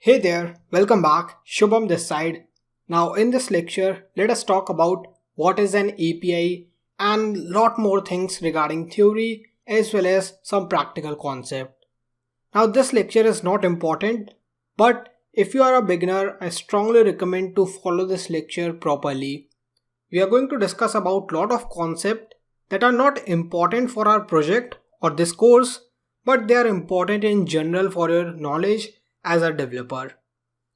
Hey there, welcome back. Shubham this side. Now in this lecture, let us talk about what is an API and lot more things regarding theory as well as some practical concept. Now this lecture is not important, but if you are a beginner, I strongly recommend to follow this lecture properly. We are going to discuss about lot of concepts that are not important for our project or this course, but they are important in general for your knowledge as a developer.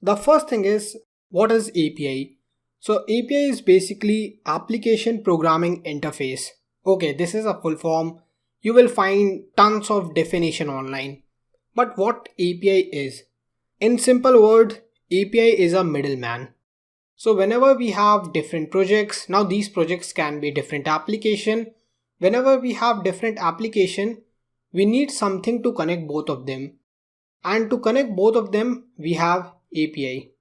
The first thing is, what is API? So API is basically application programming interface. Okay, this is a full form. You will find tons of definition online. But what API is? In simple word, API is a middleman. So whenever we have different projects, now these projects can be different application. Whenever we have different application, we need something to connect both of them. And to connect both of them, we have API.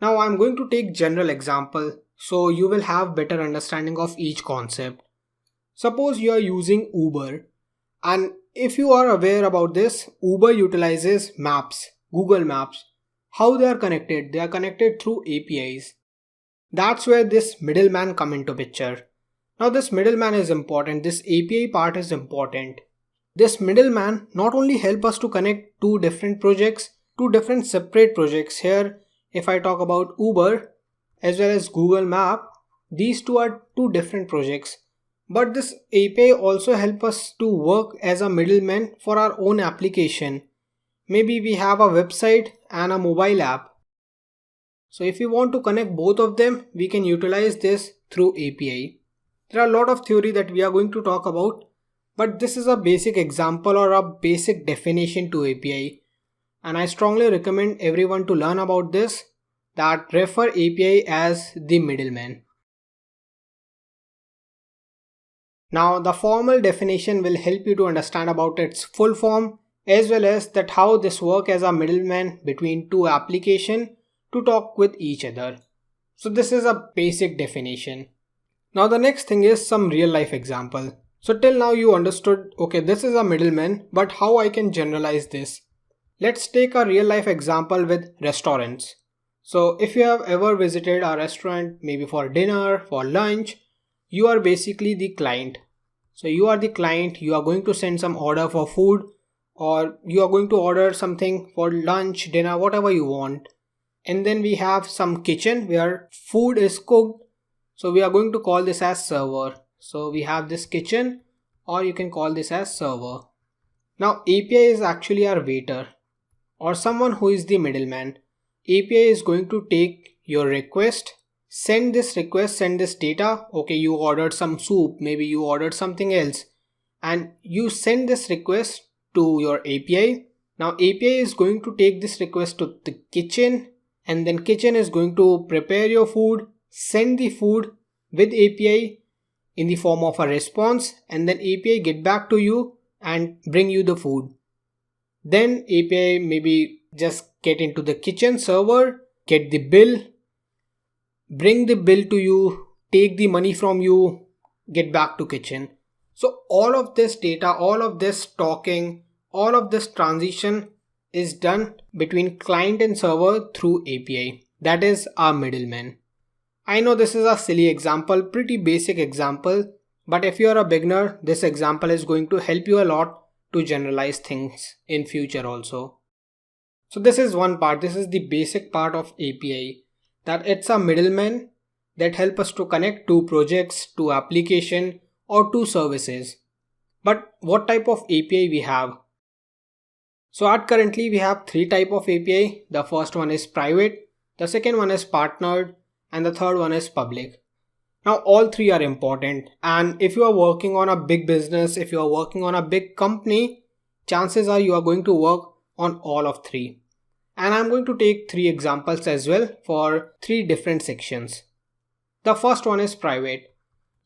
Now I'm going to take general example so you will have better understanding of each concept. Suppose you are using Uber, and if you are aware about this, Uber utilizes maps, Google Maps. How they are connected? They are connected through APIs. That's where this middleman come into picture. Now this middleman is important, this API part is important. This middleman not only help us to connect two different projects, two different separate projects. Here, if I talk about Uber as well as Google Map, these two are two different projects. But this API also help us to work as a middleman for our own application. Maybe we have a website and a mobile app. So if we want to connect both of them, we can utilize this through API. There are a lot of theory that we are going to talk about, but this is a basic example or a basic definition to API. And I strongly recommend everyone to learn about this, that refer API as the middleman. Now the formal definition will help you to understand about its full form as well as that how this work as a middleman between two applications to talk with each other. So this is a basic definition. Now the next thing is some real life example. So till now you understood, okay, this is a middleman, but how I can generalize this? Let's take a real life example with restaurants. So if you have ever visited a restaurant, maybe for dinner, for lunch, you are basically the client. So you are the client, you are going to send some order for food, or you are going to order something for lunch, dinner, whatever you want. And then we have some kitchen where food is cooked. So we are going to call this as server. So we have this kitchen, or you can call this as server. Now API is actually our waiter or someone who is the middleman. API is going to take your request, send this request, send this data. Okay, you ordered some soup, maybe you ordered something else, and you send this request to your API. Now API is going to take this request to the kitchen, and then kitchen is going to prepare your food, send the food with API in the form of a response, and then API get back to you and bring you the food. Then API maybe just get into the kitchen server, get the bill, bring the bill to you, take the money from you, get back to kitchen. So all of this data, all of this talking, all of this transition is done between client and server through API. That is our middleman. I know this is a silly example, pretty basic example, but if you are a beginner, this example is going to help you a lot to generalize things in future also. So this is one part, this is the basic part of API, that it's a middleman that help us to connect two projects, two application or two services. But what type of API we have? So at currently we have three type of API. The first one is private, the second one is partnered, and the third one is public. Now all three are important, and if you are working on a big business, if you are working on a big company, chances are you are going to work on all of three. And I'm going to take three examples as well for three different sections. The first one is private.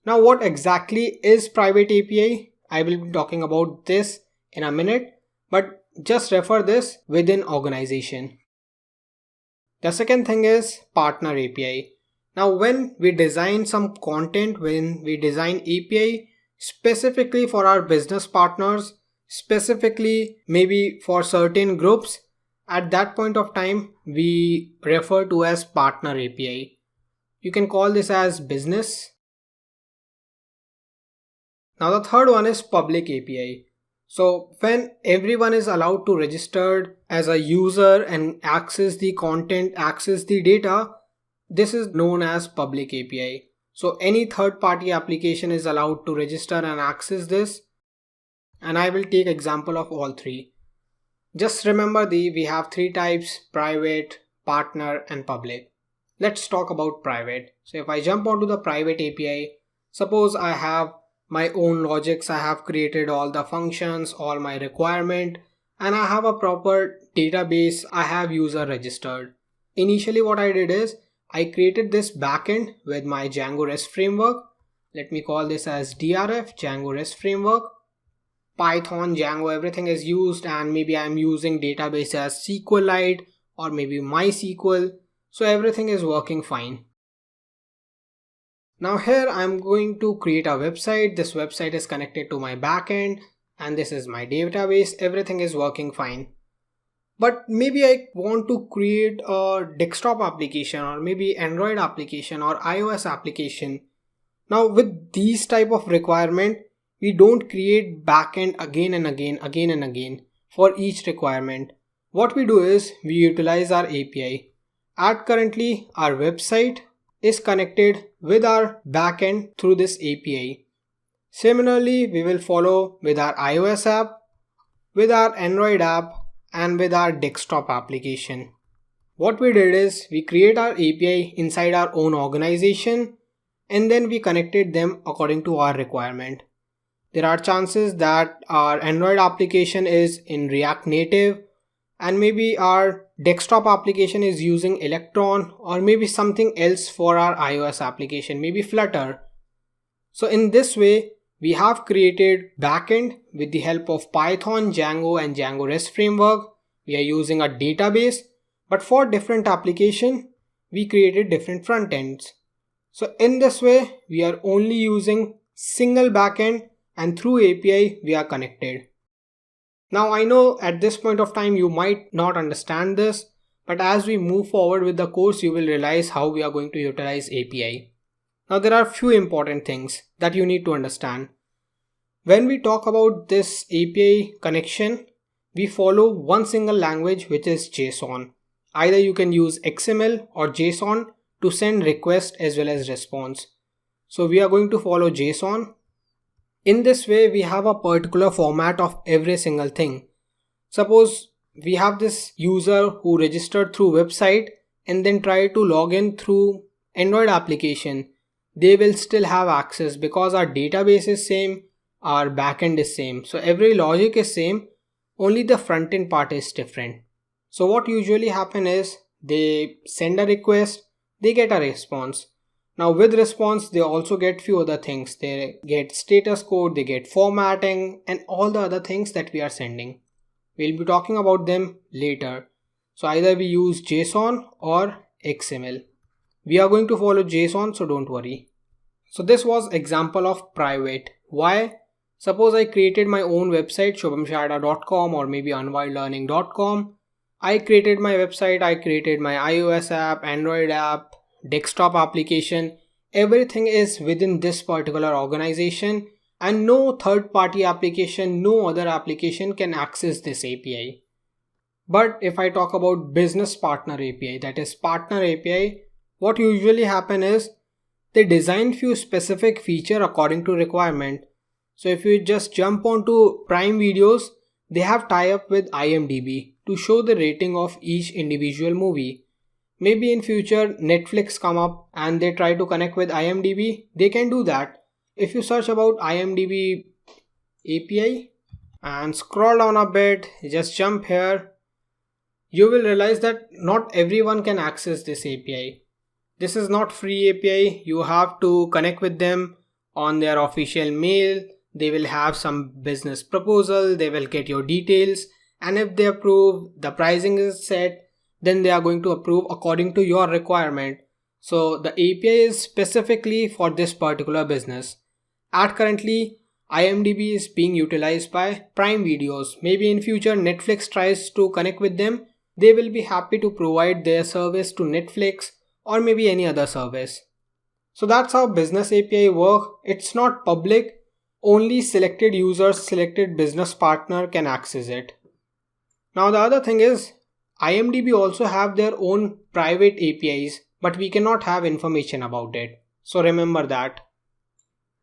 Now what exactly is private API? I will be talking about this in a minute, but just refer this within organization. The second thing is partner API. Now when we design some content, when we design API specifically for our business partners, specifically maybe for certain groups, At that point of time, we refer to as partner API. You can call this as business. Now the third one is public API. So when everyone is allowed to register as a user and access the content, access the data, this is known as public API. So any third party application is allowed to register and access this. And I will take example of all three. Just remember we have three types: private, partner and public. Let's talk about private. So if I jump onto the private API, suppose I have my own logics, I have created all the functions, all my requirement, and I have a proper database, I have user registered. Initially what I did is I created this backend with my Django REST framework. Let me call this as DRF, Django REST framework. Python, Django, everything is used, and maybe I'm using database as SQLite or maybe MySQL. So everything is working fine. Now here I'm going to create a website. This website is connected to my backend and this is my database. Everything is working fine. But maybe I want to create a desktop application or maybe Android application or iOS application. Now with these type of requirement, we don't create backend again and again for each requirement. What we do is we utilize our API. At currently our website is connected with our backend through this API. Similarly, we will follow with our iOS app, with our Android app, and with our desktop application. What we did is we create our API inside our own organization and then we connected them according to our requirement. There are chances that our Android application is in React Native and maybe our desktop application is using Electron or maybe something else for our iOS application, maybe Flutter. So in this way, we have created backend with the help of Python, Django and Django REST framework. We are using a database, but for different application, we created different front ends. So in this way, we are only using single backend and through API we are connected. Now I know at this point of time you might not understand this, but as we move forward with the course you will realize how we are going to utilize API. Now there are few important things that you need to understand. When we talk about this API connection, we follow one single language which is JSON. Either you can use XML or JSON to send request as well as response. So we are going to follow JSON. In this way, we have a particular format of every single thing. Suppose we have this user who registered through website and then try to log in through Android application. They will still have access because our database is same, our backend is same. So every logic is same, only the front end part is different. So what usually happen is they send a request, they get a response. Now with response, they also get few other things. They get status code, they get formatting and all the other things that we are sending. We'll be talking about them later. So either we use JSON or XML. We are going to follow JSON, so don't worry. So this was example of private. Why? Suppose I created my own website, shubhamsharda.com or maybe unwildlearning.com. I created my website, I created my iOS app, Android app, desktop application. Everything is within this particular organization and no third party application, no other application can access this API. But if I talk about business partner API, that is partner API, what usually happen is they design few specific feature according to requirement. So if you just jump onto Prime Videos, they have tie up with IMDb to show the rating of each individual movie. Maybe in future Netflix come up and they try to connect with IMDb, they can do that. If you search about IMDb API and scroll down a bit, just jump here, you will realize that not everyone can access this API. This is not free API, you have to connect with them on their official mail. They will have some business proposal, they will get your details, and if they approve, the pricing is set, then they are going to approve according to your requirement. So the API is specifically for this particular business. At currently, IMDb is being utilized by Prime Videos. Maybe in future Netflix tries to connect with them, they will be happy to provide their service to Netflix or maybe any other service. So that's how business API work. It's not public. Only selected users, selected business partner can access it. Now the other thing is IMDb also have their own private APIs, but we cannot have information about it. So remember that.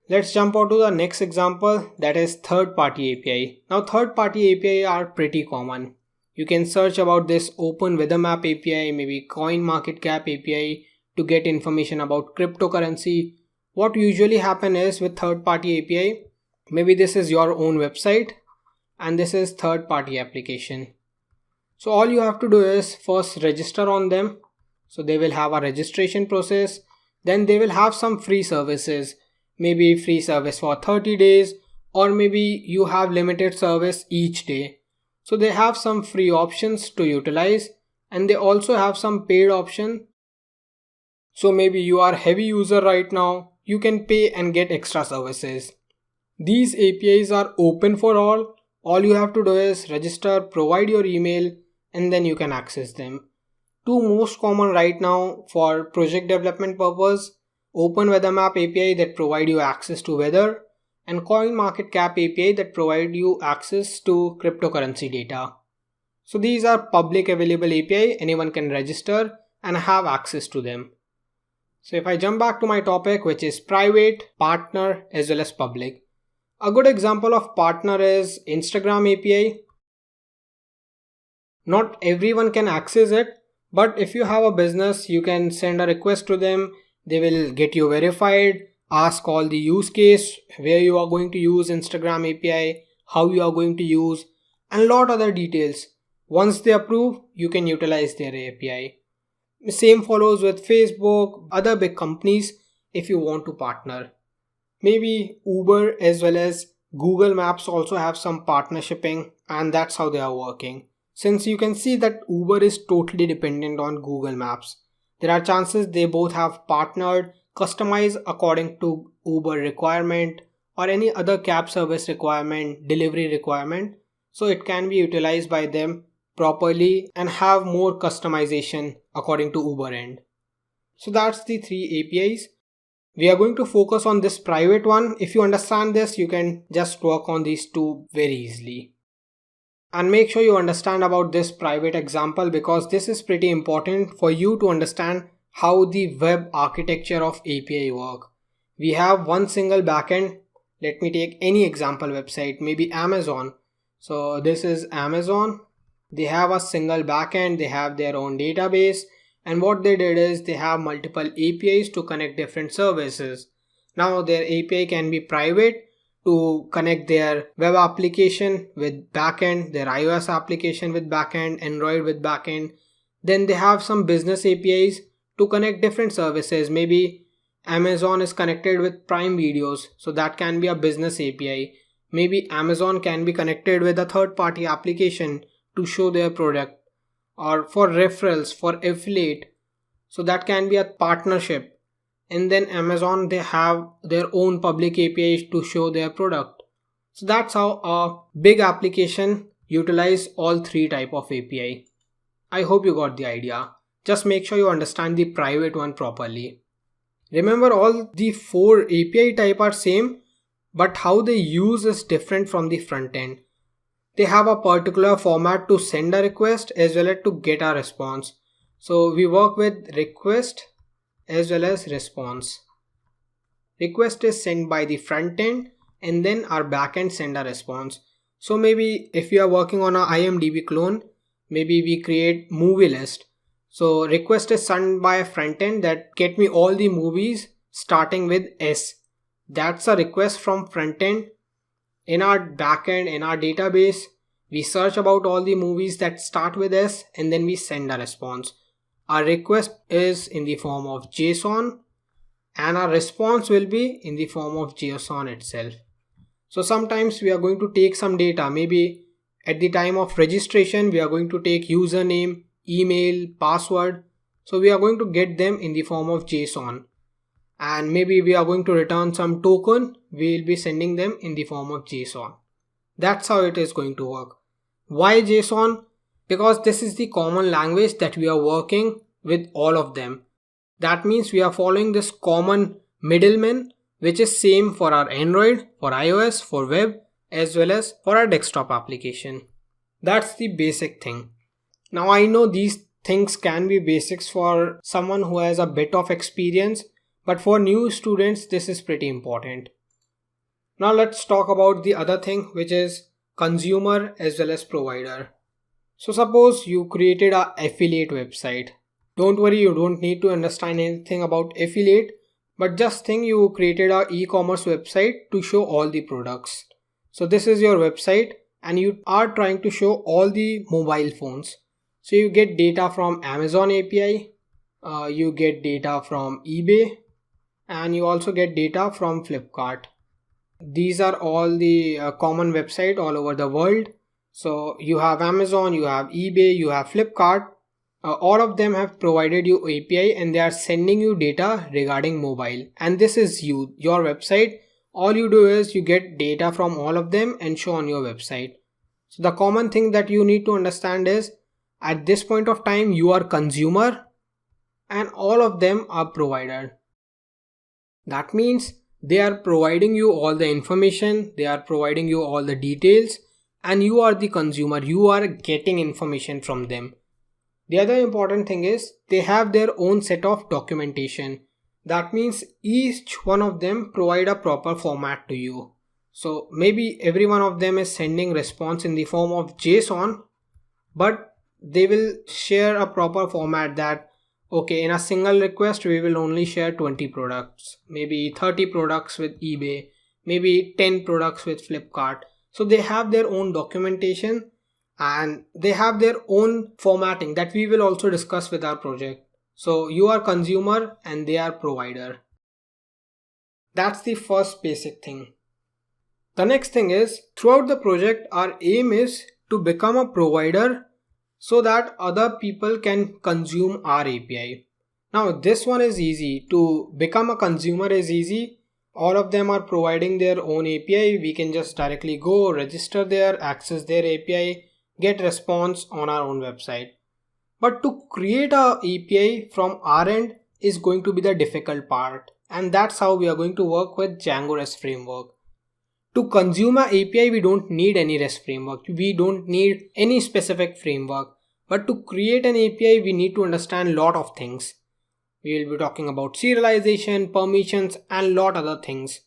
Let's jump on to the next example, that is third-party API. Now third-party API are pretty common. You can search about this Open Weather Map API, maybe CoinMarketCap API to get information about cryptocurrency. What usually happen is with third-party API, maybe this is your own website and this is third-party application. So all you have to do is first register on them. So they will have a registration process. Then they will have some free services, maybe free service for 30 days or maybe you have limited service each day. So they have some free options to utilize and they also have some paid option. So maybe you are a heavy user right now, you can pay and get extra services. These APIs are open for all. All you have to do is register, provide your email, and then you can access them. Two most common right now for project development purpose, Open Weather Map API that provide you access to weather and CoinMarketCap API that provide you access to cryptocurrency data. So these are public available API, anyone can register and have access to them. So if I jump back to my topic, which is private, partner as well as public. A good example of partner is Instagram API. Not everyone can access it, but if you have a business, you can send a request to them. They will get you verified, ask all the use case, where you are going to use Instagram API, how you are going to use, and a lot other details. Once they approve, you can utilize their API. Same follows with Facebook, other big companies if you want to partner. Maybe Uber as well as Google Maps also have some partnershiping and that's how they are working. Since you can see that Uber is totally dependent on Google Maps, there are chances they both have partnered, customized according to Uber requirement or any other cab service requirement, delivery requirement. So it can be utilized by them properly and have more customization according to Uber end. So that's the three APIs. We are going to focus on this private one. If you understand this, you can just work on these two very easily. And make sure you understand about this private example because this is pretty important for you to understand how the web architecture of API work. We have one single backend. Let me take any example website, maybe Amazon. So this is Amazon. They have a single backend, they have their own database. And what they did is they have multiple APIs to connect different services. Now their API can be private to connect their web application with backend, their iOS application with backend, Android with backend. Then they have some business APIs to connect different services. Maybe Amazon is connected with Prime Videos, so that can be a business API. Maybe Amazon can be connected with a third-party application to show their product, or for referrals, for affiliate. So that can be a partnership. And then Amazon, they have their own public APIs to show their product. So that's how a big application utilize all three type of API. I hope you got the idea. Just make sure you understand the private one properly. Remember, all the four API type are same, but how they use is different from the front end. They have a particular format to send a request as well as to get a response. So we work with request as well as response. Request is sent by the front end and then our backend send a response. So maybe if you are working on a IMDb clone, maybe we create movie list. So request is sent by a front end that get me all the movies starting with S. That's a request from front end. In our backend, in our database, we search about all the movies that start with S and then we send a response. Our request is in the form of JSON and our response will be in the form of JSON itself. So sometimes we are going to take some data. Maybe at the time of registration, we are going to take username, email, password. So we are going to get them in the form of JSON. And maybe we are going to return some token. We will be sending them in the form of JSON. That's how it is going to work. Why JSON? because this is the common language that we are working with all of them. That means we are following this common middleman which is same for our Android, for iOS, for web as well as for our desktop application. That's the basic thing. Now I know these things can be basics for someone who has a bit of experience, but for new students this is pretty important. Now let's talk about the other thing, which is consumer as well as provider. So suppose you created a affiliate website. Don't worry, you don't need to understand anything about affiliate, but just think you created a e-commerce website to show all the products. So this is your website and you are trying to show all the mobile phones. So you get data from Amazon API, you get data from eBay, and you also get data from Flipkart. These are all the common websites all over the world. So you have Amazon, you have eBay, you have Flipkart. All of them have provided you API and they are sending you data regarding mobile. And this is your website. All you do is you get data from all of them and show on your website. So the common thing that you need to understand is at this point of time you are consumer and all of them are provider. That means they are providing you all the information, they are providing you all the details, and you are the consumer, you are getting information from them. The other important thing is they have their own set of documentation. That means each one of them provide a proper format to you. So maybe every one of them is sending response in the form of JSON, but they will share a proper format that okay, in a single request we will only share 20 products, maybe 30 products with eBay, maybe 10 products with Flipkart. So they have their own documentation and they have their own formatting that we will also discuss with our project. So you are consumer and they are provider. That's the first basic thing. The next thing is throughout the project our aim is to become a provider so that other people can consume our API. Now this one is easy. To become a consumer is easy. All of them are providing their own API. We can just directly go register there, access their API, get response on our own website. But to create a API from our end is going to be the difficult part, and that's how we are going to work with Django REST framework. To consume a API we don't need any REST framework, we don't need any specific framework, but to create an API we need to understand lot of things. We will be talking about serialization, permissions and lot other things.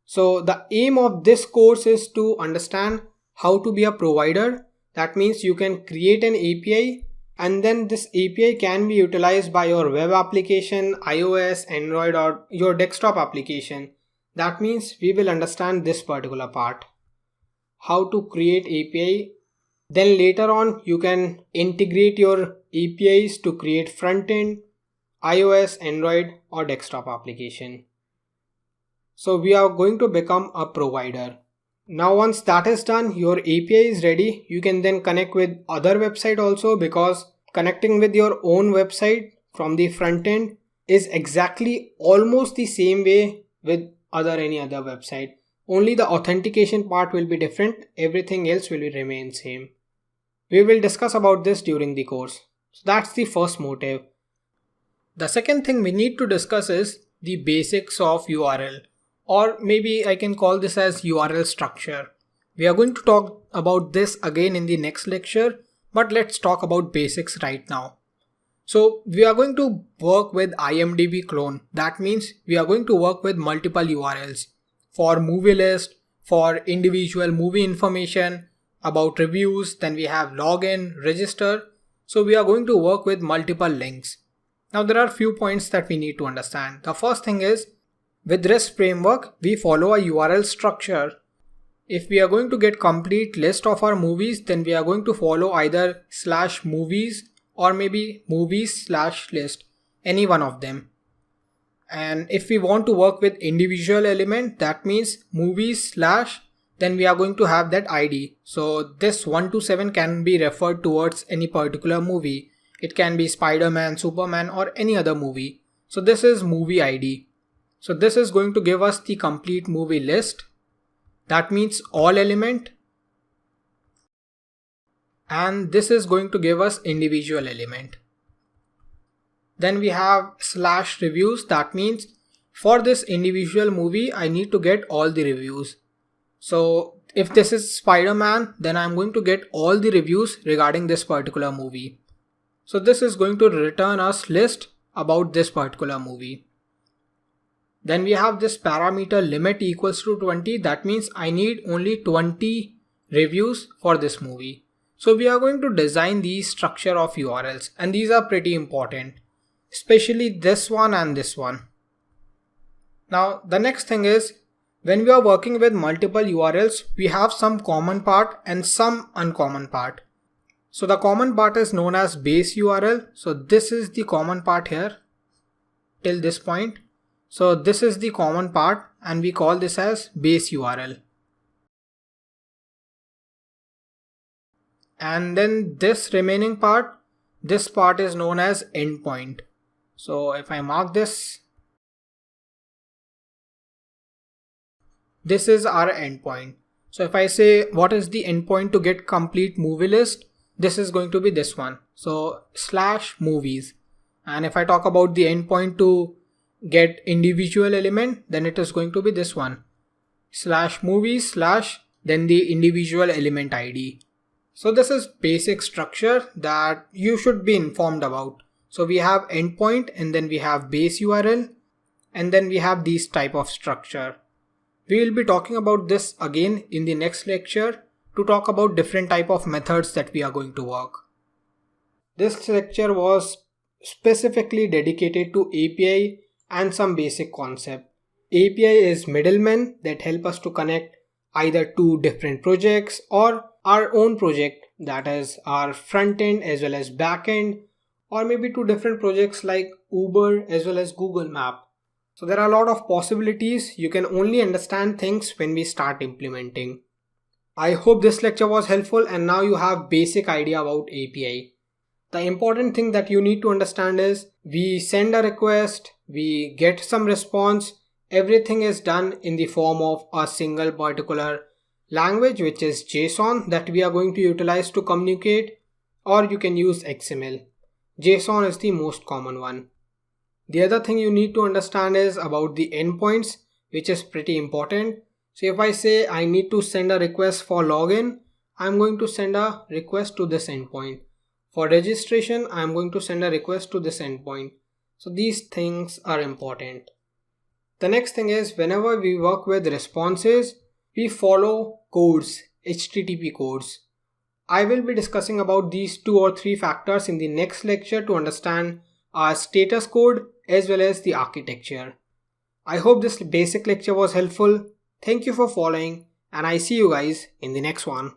So the aim of this course is to understand how to be a provider. That means you can create an API and then this API can be utilized by your web application, iOS, Android or your desktop application. That means we will understand this particular part. How to create API. Then later on you can integrate your APIs to create front-end, iOS, Android or desktop application. So we are going to become a provider. Now once that is done, your API is ready. You can then connect with other website also, because connecting with your own website from the front end is exactly almost the same way with any other website. Only the authentication part will be different. Everything else will remain same. We will discuss about this during the course. So that's the first motive. The second thing we need to discuss is the basics of URL, or maybe I can call this as URL structure. We are going to talk about this again in the next lecture, but let's talk about basics right now. So we are going to work with IMDb clone. That means we are going to work with multiple URLs for movie list, for individual movie information, about reviews, then we have login, register. So we are going to work with multiple links. Now there are few points that we need to understand. The first thing is with REST framework, we follow a URL structure. If we are going to get complete list of our movies, then we are going to follow either /movies or maybe movies/list, any one of them. And if we want to work with individual element, that means movies/ then we are going to have that ID. So this 1 to 7 can be referred towards any particular movie. It can be Spider-Man, Superman or any other movie. So this is movie ID. So this is going to give us the complete movie list. That means all element. and this is going to give us individual element. Then we have slash reviews. That means for this individual movie, I need to get all the reviews. So if this is Spider-Man, then I'm going to get all the reviews regarding this particular movie. So this is going to return us list about this particular movie. Then we have this parameter limit equals to 20. That means I need only 20 reviews for this movie. So we are going to design these structure of URLs, and these are pretty important, especially this one and this one. Now the next thing is, when we are working with multiple URLs, we have some common part and some uncommon part. So the common part is known as base URL. So this is the common part here till this point. So this is the common part and we call this as base URL. And then this remaining part, this part is known as endpoint. So if I mark this, this is our endpoint. So if I say what is the endpoint to get complete movie list, this is going to be this one. So slash movies. And if I talk about the endpoint to get individual element, then it is going to be this one, slash movies slash then the individual element ID. So this is basic structure that you should be informed about. So we have endpoint and then we have base URL and then we have these type of structure. We will be talking about this again in the next lecture to talk about different type of methods that we are going to work. This lecture was specifically dedicated to API and some basic concept. API is middlemen that help us to connect either two different projects or our own project, that is our front end as well as back end, or maybe two different projects like Uber as well as Google Map. So there are a lot of possibilities. You can only understand things when we start implementing. I hope this lecture was helpful and now you have basic idea about API. The important thing that you need to understand is we send a request, we get some response, everything is done in the form of a single particular language, which is JSON, that we are going to utilize to communicate, or you can use XML. JSON is the most common one. The other thing you need to understand is about the endpoints, which is pretty important. So if I say I need to send a request for login, I'm going to send a request to this endpoint. For registration, I'm going to send a request to this endpoint. So these things are important. The next thing is, whenever we work with responses, we follow codes, HTTP codes. I will be discussing about these 2 or 3 factors in the next lecture to understand our status code as well as the architecture. I hope this basic lecture was helpful. Thank you for following and I see you guys in the next one.